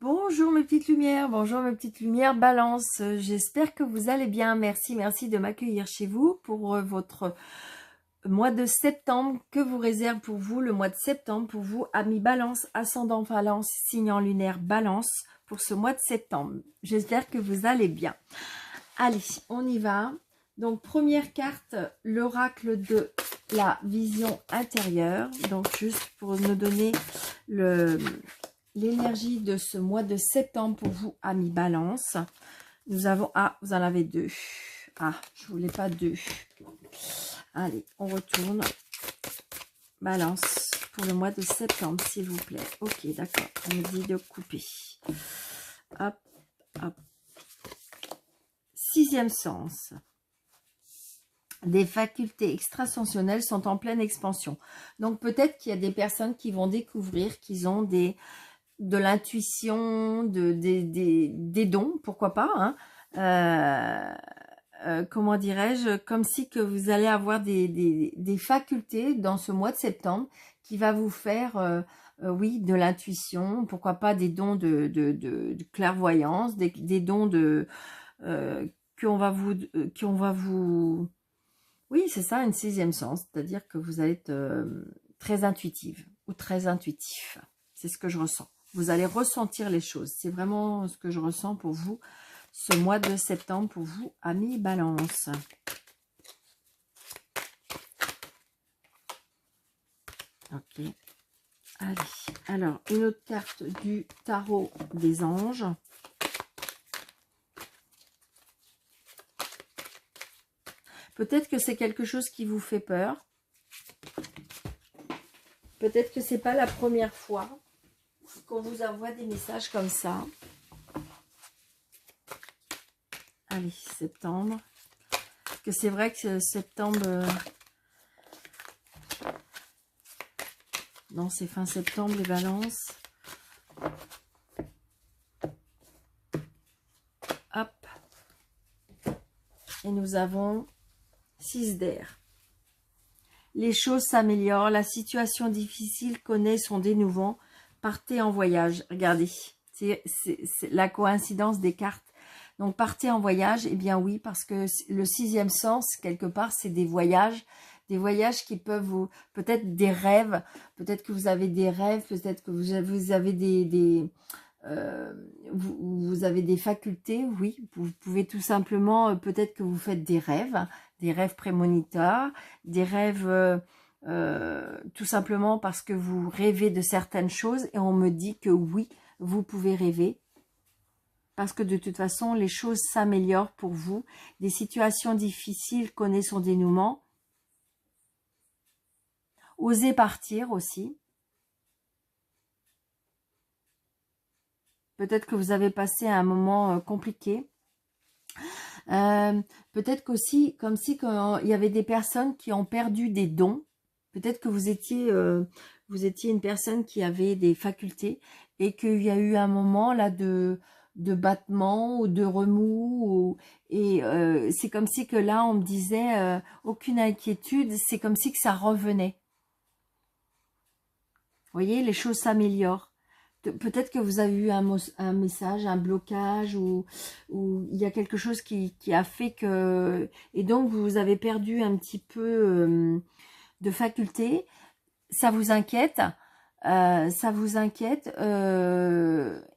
Bonjour mes petites lumières, bonjour mes petites lumières Balance, j'espère que vous allez bien, merci de m'accueillir chez vous pour votre mois de septembre, que vous réserve pour vous le mois de septembre, pour vous amis Balance, ascendant Balance, signe lunaire Balance, pour ce mois de septembre, j'espère que vous allez bien. Allez, on y va. Donc première carte, l'oracle de la vision intérieure, donc juste pour nous donner l'énergie de ce mois de septembre pour vous, amis Balance. Nous avons... Ah, vous en avez deux. Ah, je voulais pas deux. Allez, on retourne. Balance pour le mois de septembre, s'il vous plaît. Ok, d'accord. On me dit de couper. Hop, hop. Sixième sens. Des facultés extrasensorielles sont en pleine expansion. Donc, peut-être qu'il y a des personnes qui vont découvrir qu'ils ont de l'intuition, des dons, pourquoi pas, hein. Comment dirais-je, comme si que vous allez avoir des facultés dans ce mois de septembre qui va vous faire, oui, de l'intuition, pourquoi pas des dons de clairvoyance, des dons qu'on va vous... Oui, c'est ça, une sixième sens, c'est-à-dire que vous allez être très intuitive ou très intuitif. C'est ce que je ressens. Vous allez ressentir les choses. C'est vraiment ce que je ressens pour vous, ce mois de septembre, pour vous, amis Balance. Ok. Allez. Alors, une autre carte du tarot des anges. Peut-être que c'est quelque chose qui vous fait peur. Peut-être que c'est pas la première fois qu'on vous envoie des messages comme ça. Allez, septembre. Parce que c'est vrai que septembre... Non, c'est fin septembre, les balances. Hop. Et nous avons 6 d'air. Les choses s'améliorent. La situation difficile connaît son dénouement. Partez en voyage. Regardez. C'est la coïncidence des cartes. Donc, partez en voyage. Eh bien, oui, parce que le sixième sens, quelque part, c'est des voyages. Des voyages qui peuvent vous... Peut-être des rêves. Peut-être que vous avez des rêves. Peut-être que vous avez vous avez des facultés. Oui, vous pouvez tout simplement... Peut-être que vous faites des rêves prémonitoires. Des rêves... tout simplement parce que vous rêvez de certaines choses. Et on me dit que oui, vous pouvez rêver. Parce que de toute façon, les choses s'améliorent pour vous. Des situations difficiles connaissent son dénouement. Osez partir aussi. Peut-être que vous avez passé un moment compliqué. Peut-être qu'aussi, comme si il y avait des personnes qui ont perdu des dons. Peut-être que vous étiez une personne qui avait des facultés et qu'il y a eu un moment là de battement ou de remous. Et c'est comme si que là, on me disait aucune inquiétude. C'est comme si que ça revenait. Vous voyez, les choses s'améliorent. Peut-être que vous avez eu un message, un blocage, ou il y a quelque chose qui a fait que... Et donc, vous avez perdu un petit peu de faculté. Ça vous inquiète.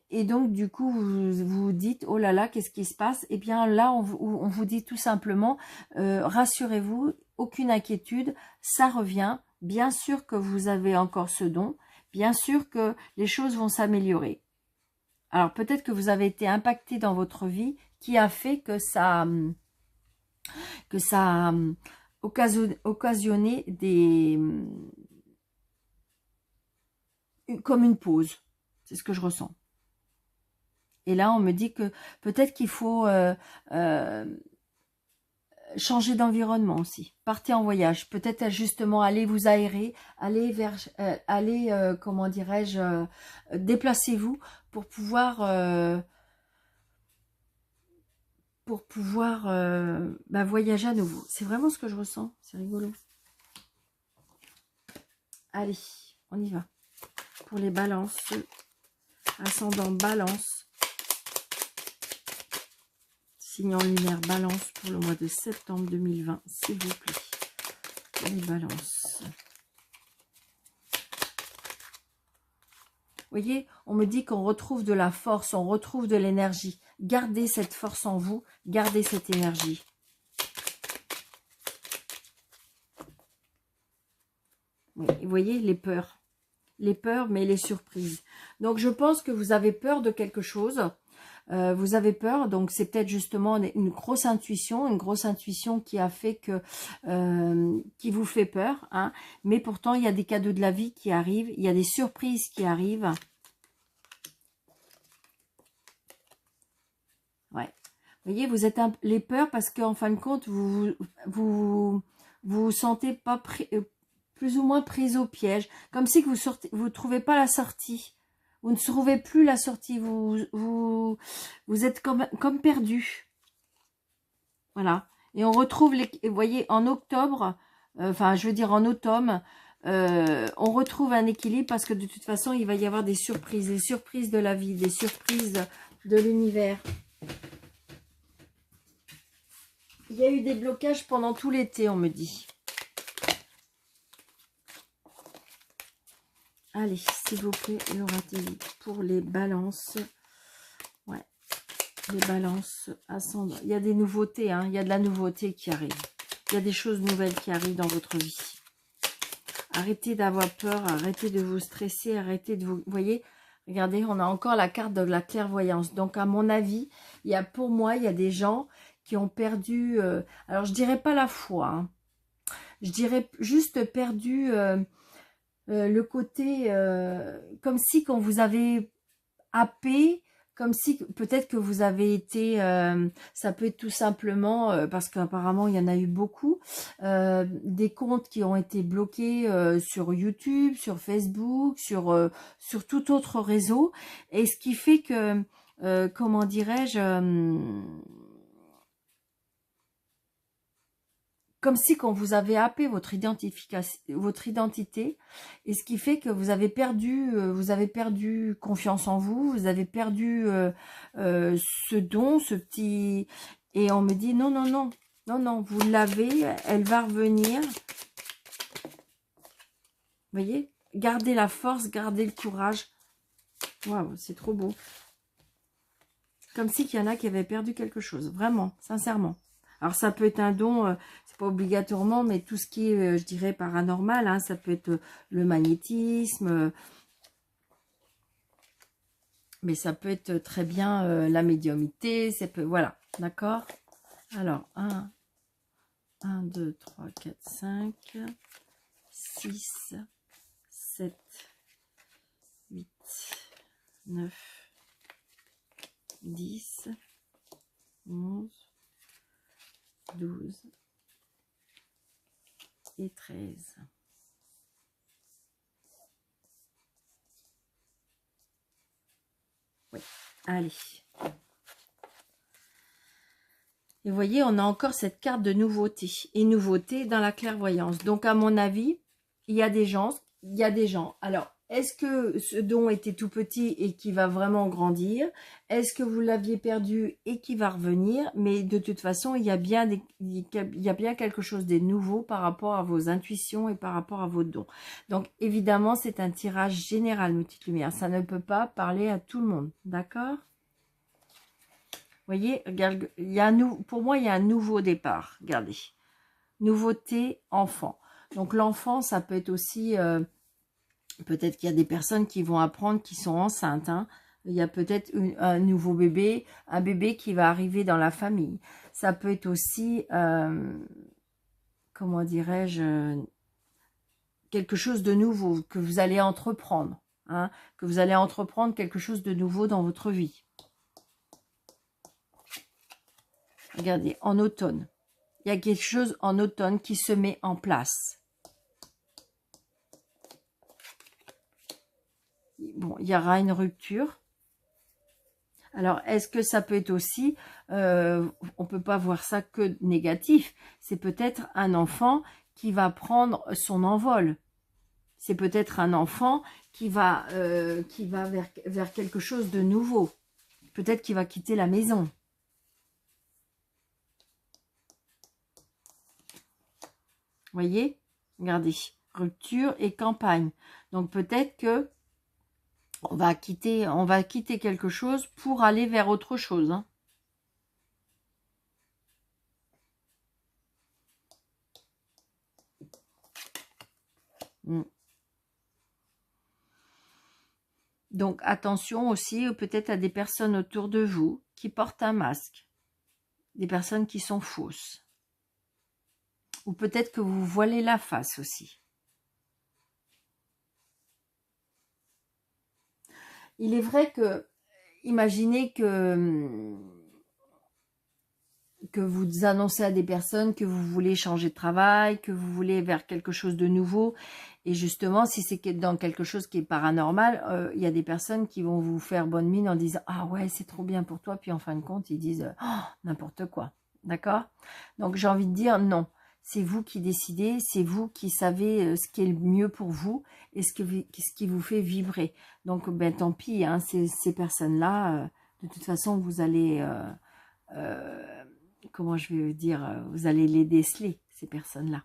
Et donc, du coup, vous vous dites, oh là là, qu'est-ce qui se passe? Eh bien, là, on vous dit tout simplement, rassurez-vous, aucune inquiétude, ça revient. Bien sûr que vous avez encore ce don. Bien sûr que les choses vont s'améliorer. Alors, peut-être que vous avez été impacté dans votre vie qui a fait que ça a occasionné comme une pause. C'est ce que je ressens. Et là, on me dit que peut-être qu'il faut changer d'environnement aussi. Partez en voyage. Peut-être justement aller vous aérer, aller vers, comment dirais-je, déplacez-vous pour pouvoir voyager à nouveau. C'est vraiment ce que je ressens. C'est rigolo. Allez, on y va. Pour les balances. ascendant Balance. Signe lunaire Balance pour le mois de septembre 2020, s'il vous plaît. Les balances. Vous voyez, on me dit qu'on retrouve de la force, on retrouve de l'énergie. Gardez cette force en vous, gardez cette énergie. Oui, vous voyez, les peurs, mais les surprises. Donc, je pense que vous avez peur de quelque chose. Vous avez peur, donc c'est peut-être justement une grosse intuition qui a fait que, qui vous fait peur, hein. Mais pourtant, il y a des cadeaux de la vie qui arrivent, il y a des surprises qui arrivent. Ouais. Vous voyez, vous êtes les peurs parce qu'en fin de compte, vous sentez pas plus ou moins pris au piège, comme si vous trouvez pas la sortie. Vous ne trouvez plus la sortie, vous êtes comme perdu. Voilà. Et on retrouve, vous voyez, en octobre, enfin, je veux dire en automne, on retrouve un équilibre parce que de toute façon, il va y avoir des surprises de la vie, des surprises de l'univers. Il y a eu des blocages pendant tout l'été, on me dit. Allez, s'il vous plaît, l'oratel pour les balances. Ouais, les balances ascendant. Il y a des nouveautés, hein, il y a de la nouveauté qui arrive. Il y a des choses nouvelles qui arrivent dans votre vie. Arrêtez d'avoir peur, arrêtez de vous stresser, arrêtez de vous... Vous voyez, regardez, on a encore la carte de la clairvoyance. Donc, à mon avis, pour moi, il y a des gens qui ont perdu... alors, je dirais pas la foi, hein. Je dirais juste perdu... le côté comme si quand vous avez happé, comme si peut-être que vous avez été, ça peut être tout simplement, parce qu'apparemment il y en a eu beaucoup, des comptes qui ont été bloqués sur YouTube, sur Facebook, sur tout autre réseau, et ce qui fait que, comment dirais-je, comme si quand vous avez happé votre identité, et ce qui fait que vous avez perdu confiance en vous, vous avez perdu ce don, ce petit... Et on me dit non, non, non, non, non, vous l'avez, elle va revenir. Vous voyez, gardez la force, gardez le courage. Waouh, c'est trop beau. Comme si qu'il y en a qui avaient perdu quelque chose, vraiment, sincèrement. Alors, ça peut être un don, c'est pas obligatoirement, mais tout ce qui est, je dirais, paranormal, hein, ça peut être le magnétisme, mais ça peut être très bien la médiumnité, voilà, d'accord. Alors, 1, 2, 3, 4, 5, 6, 7, 8, 9, 10, 11, 12 et 13. Oui, allez. Et vous voyez, on a encore cette carte de nouveauté. Et nouveauté dans la clairvoyance. Donc, à mon avis, il y a des gens. Alors, est-ce que ce don était tout petit et qui va vraiment grandir? Est-ce que vous l'aviez perdu et qui va revenir? Mais de toute façon, il y a bien quelque chose de nouveau par rapport à vos intuitions et par rapport à vos dons. Donc, évidemment, c'est un tirage général, mes petites lumières. Ça ne peut pas parler à tout le monde. D'accord? Vous voyez, pour moi, il y a un nouveau départ. Regardez. Nouveauté, enfant. Donc, l'enfant, ça peut être aussi... peut-être qu'il y a des personnes qui vont apprendre qui sont enceintes. Hein. Il y a peut-être un nouveau bébé, un bébé qui va arriver dans la famille. Ça peut être aussi, comment dirais-je, quelque chose de nouveau que vous allez entreprendre. Hein, que vous allez entreprendre quelque chose de nouveau dans votre vie. Regardez, en automne. Il y a quelque chose en automne qui se met en place. Bon, il y aura une rupture. Alors, est-ce que ça peut être aussi, on ne peut pas voir ça que négatif, c'est peut-être un enfant qui va prendre son envol. C'est peut-être un enfant qui va vers quelque chose de nouveau. Peut-être qu'il va quitter la maison. Voyez? Regardez. Rupture et campagne. Donc peut-être que on va quitter quelque chose pour aller vers autre chose. Hein. Donc attention aussi peut-être à des personnes autour de vous qui portent un masque. Des personnes qui sont fausses. Ou peut-être que vous voilez la face aussi. Il est vrai que, imaginez que vous annoncez à des personnes que vous voulez changer de travail, que vous voulez vers quelque chose de nouveau. Et justement, si c'est dans quelque chose qui est paranormal, il y a des personnes qui vont vous faire bonne mine en disant « Ah ouais, c'est trop bien pour toi ». Puis en fin de compte, ils disent oh, n'importe quoi. D'accord? Donc j'ai envie de dire non. C'est vous qui décidez, c'est vous qui savez ce qui est le mieux pour vous et ce qui vous fait vibrer. Donc ben tant pis, hein, ces personnes-là, de toute façon, vous allez... comment je vais dire, vous allez les déceler, ces personnes-là.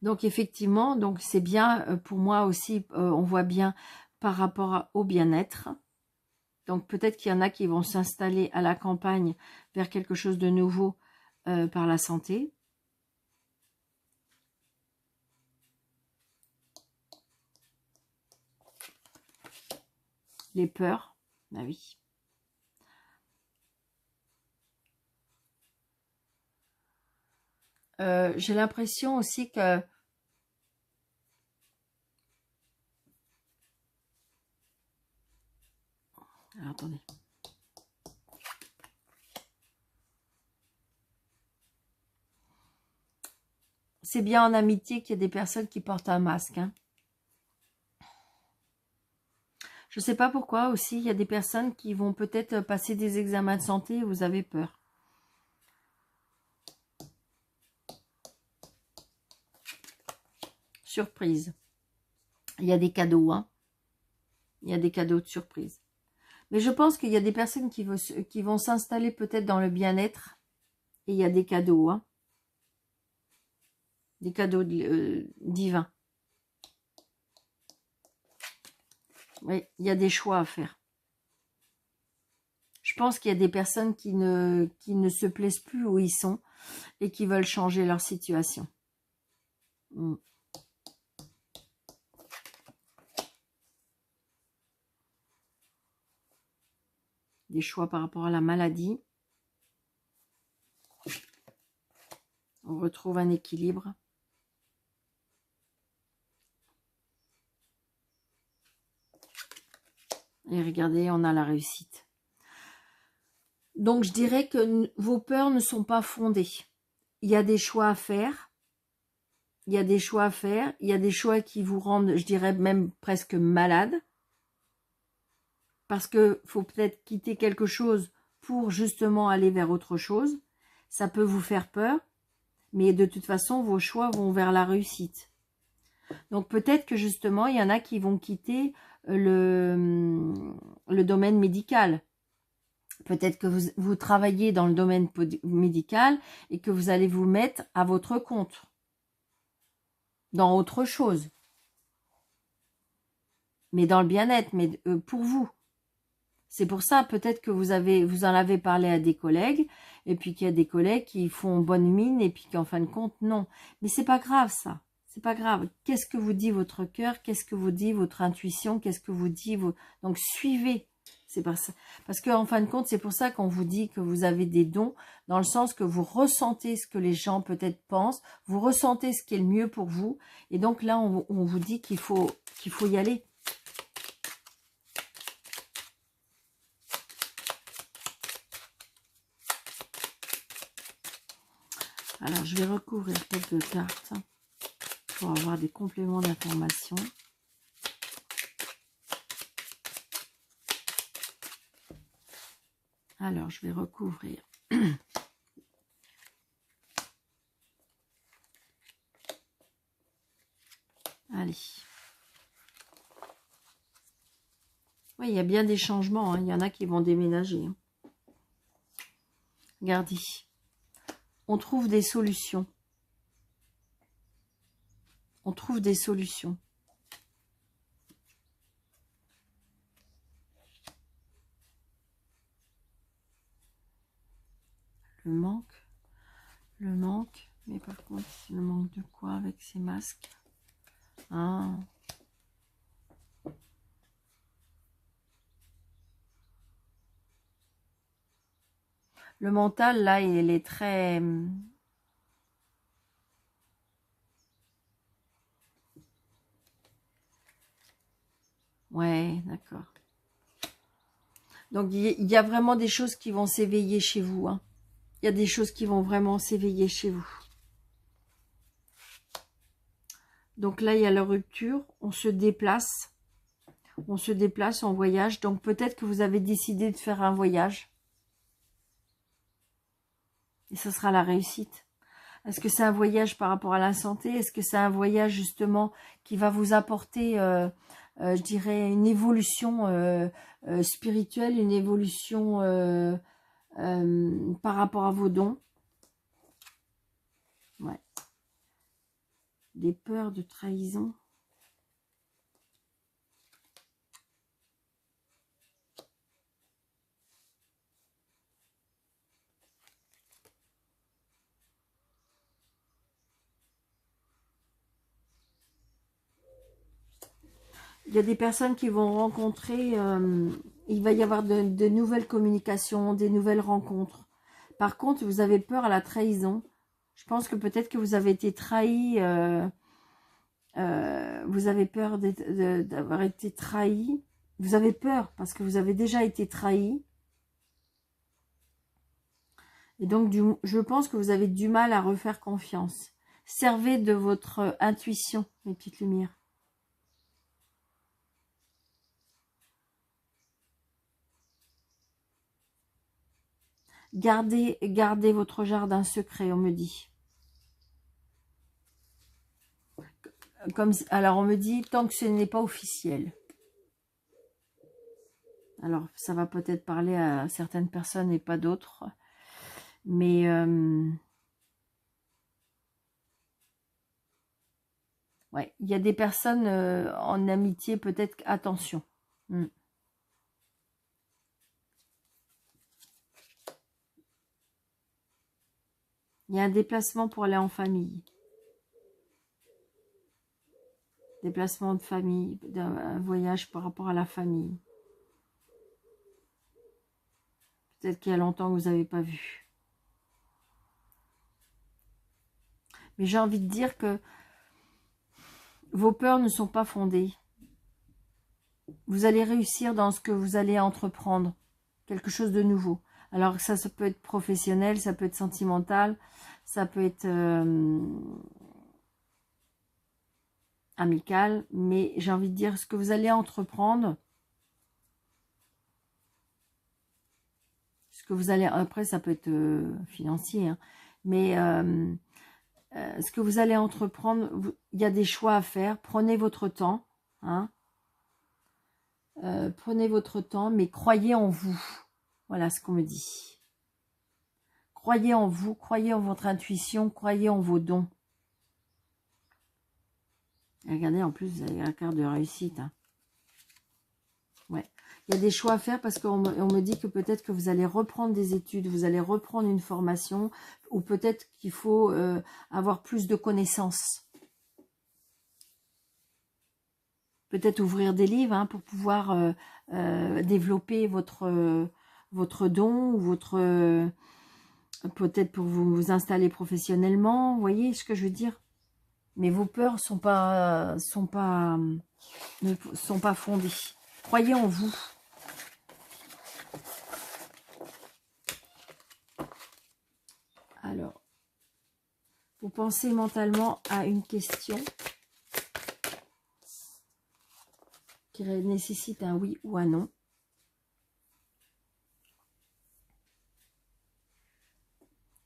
Donc effectivement, donc c'est bien pour moi aussi, on voit bien par rapport au bien-être. Donc peut-être qu'il y en a qui vont s'installer à la campagne vers quelque chose de nouveau par la santé. Les peurs, ah oui. J'ai l'impression aussi que... Alors, attendez. C'est bien en amitié qu'il y a des personnes qui portent un masque. Hein. Je ne sais pas pourquoi aussi, il y a des personnes qui vont peut-être passer des examens de santé et vous avez peur. Surprise. Il y a des cadeaux, hein. Il y a des cadeaux de surprise. Mais je pense qu'il y a des personnes qui vont s'installer peut-être dans le bien-être. Et il y a des cadeaux, hein. Des cadeaux divins. Oui, il y a des choix à faire. Je pense qu'il y a des personnes qui ne se plaisent plus où ils sont et qui veulent changer leur situation. Des choix par rapport à la maladie. On retrouve un équilibre. Et regardez, on a la réussite. Donc, je dirais que vos peurs ne sont pas fondées. Il y a des choix à faire. Il y a des choix à faire. Il y a des choix qui vous rendent, je dirais, même presque malade. Parce que faut peut-être quitter quelque chose pour justement aller vers autre chose. Ça peut vous faire peur. Mais de toute façon, vos choix vont vers la réussite. Donc peut-être que justement, il y en a qui vont quitter le domaine médical. Peut-être que vous travaillez dans le domaine médical et que vous allez vous mettre à votre compte. Dans autre chose. Mais dans le bien-être, mais pour vous. C'est pour ça, peut-être que vous en avez parlé à des collègues, et puis qu'il y a des collègues qui font bonne mine, et puis qu'en fin de compte, non. Mais c'est pas grave, ça. C'est pas grave. Qu'est-ce que vous dit votre cœur? Qu'est-ce que vous dit votre intuition? Qu'est-ce que vous dit Donc, suivez. C'est pas ça. Parce qu'en fin de compte, c'est pour ça qu'on vous dit que vous avez des dons, dans le sens que vous ressentez ce que les gens peut-être pensent, vous ressentez ce qui est le mieux pour vous, et donc là, on vous dit qu'il faut y aller. Alors, je vais recouvrir quelques cartes pour avoir des compléments d'information. Alors, je vais recouvrir Allez. Oui, il y a bien des changements. Hein. Il y en a qui vont déménager. Hein. Regardez. On trouve des solutions. On trouve des solutions. Le manque, mais par contre, le manque de quoi avec ces masques? Ah. Le mental, là, il est très... Ouais, d'accord. Donc, il y a vraiment des choses qui vont s'éveiller chez vous. Hein. Il y a des choses qui vont vraiment s'éveiller chez vous. Donc là, il y a la rupture. On se déplace. On se déplace, on voyage. Donc, peut-être que vous avez décidé de faire un voyage. Et ce sera la réussite. Est-ce que c'est un voyage par rapport à la santé? Est-ce que c'est un voyage justement qui va vous apporter, je dirais, une évolution spirituelle, une évolution par rapport à vos dons? Ouais. Des peurs de trahison. Il y a des personnes qui vont rencontrer, il va y avoir de nouvelles communications, des nouvelles rencontres. Par contre, vous avez peur à la trahison. Je pense que peut-être que vous avez été trahi, vous avez peur d'avoir été trahi. Vous avez peur parce que vous avez déjà été trahi. Et donc, je pense que vous avez du mal à refaire confiance. Servez de votre intuition, mes petites lumières. Gardez votre jardin secret, on me dit. Alors, on me dit, tant que ce n'est pas officiel. Alors, ça va peut-être parler à certaines personnes et pas d'autres. Mais, ouais, il y a des personnes en amitié, peut-être, attention. Il y a un déplacement pour aller en famille. Déplacement de famille, un voyage par rapport à la famille. Peut-être qu'il y a longtemps que vous n'avez pas vu. Mais j'ai envie de dire que vos peurs ne sont pas fondées. Vous allez réussir dans ce que vous allez entreprendre. Quelque chose de nouveau. Alors ça peut être professionnel, ça peut être sentimental, ça peut être amical. Mais j'ai envie de dire ce que vous allez entreprendre. Ce que vous allez... Après, ça peut être financier. Hein, mais... ce que vous allez entreprendre, il y a des choix à faire. Prenez votre temps. Hein. Prenez votre temps, mais croyez en vous. Voilà ce qu'on me dit. Croyez en vous, croyez en votre intuition, croyez en vos dons. Et regardez, en plus, vous avez la carte de réussite. Hein. Ouais. Il y a des choix à faire parce qu'on me dit que peut-être que vous allez reprendre des études, vous allez reprendre une formation, ou peut-être qu'il faut avoir plus de connaissances. Peut-être ouvrir des livres hein, pour pouvoir développer votre don, ou votre peut-être pour vous installer professionnellement. Vous voyez ce que je veux dire? Mais vos peurs ne sont pas fondées. Croyez en vous. Alors, vous pensez mentalement à une question qui nécessite un oui ou un non.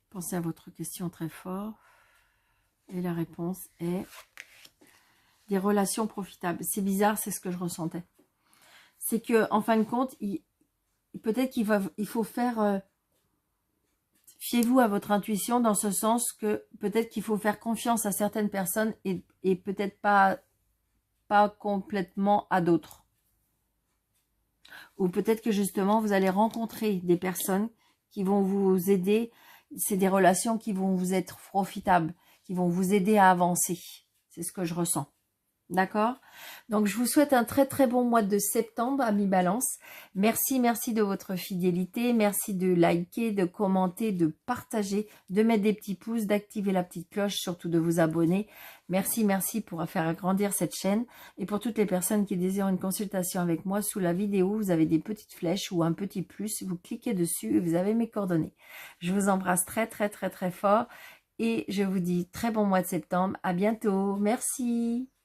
Pensez à votre question très fort. Et la réponse est des relations profitables. C'est bizarre, c'est ce que je ressentais. C'est que en fin de compte, peut-être qu'il faut faire... fiez-vous à votre intuition dans ce sens que peut-être qu'il faut faire confiance à certaines personnes et peut-être pas complètement à d'autres. Ou peut-être que justement, vous allez rencontrer des personnes qui vont vous aider. C'est des relations qui vont vous être profitables, qui vont vous aider à avancer. C'est ce que je ressens. D'accord? Donc, je vous souhaite un très très bon mois de septembre, amis Balance. Merci de votre fidélité. Merci de liker, de commenter, de partager, de mettre des petits pouces, d'activer la petite cloche, surtout de vous abonner. Merci pour faire agrandir cette chaîne. Et pour toutes les personnes qui désirent une consultation avec moi, sous la vidéo, vous avez des petites flèches ou un petit plus. Vous cliquez dessus et vous avez mes coordonnées. Je vous embrasse très fort. Et je vous dis très bon mois de septembre. À bientôt. Merci.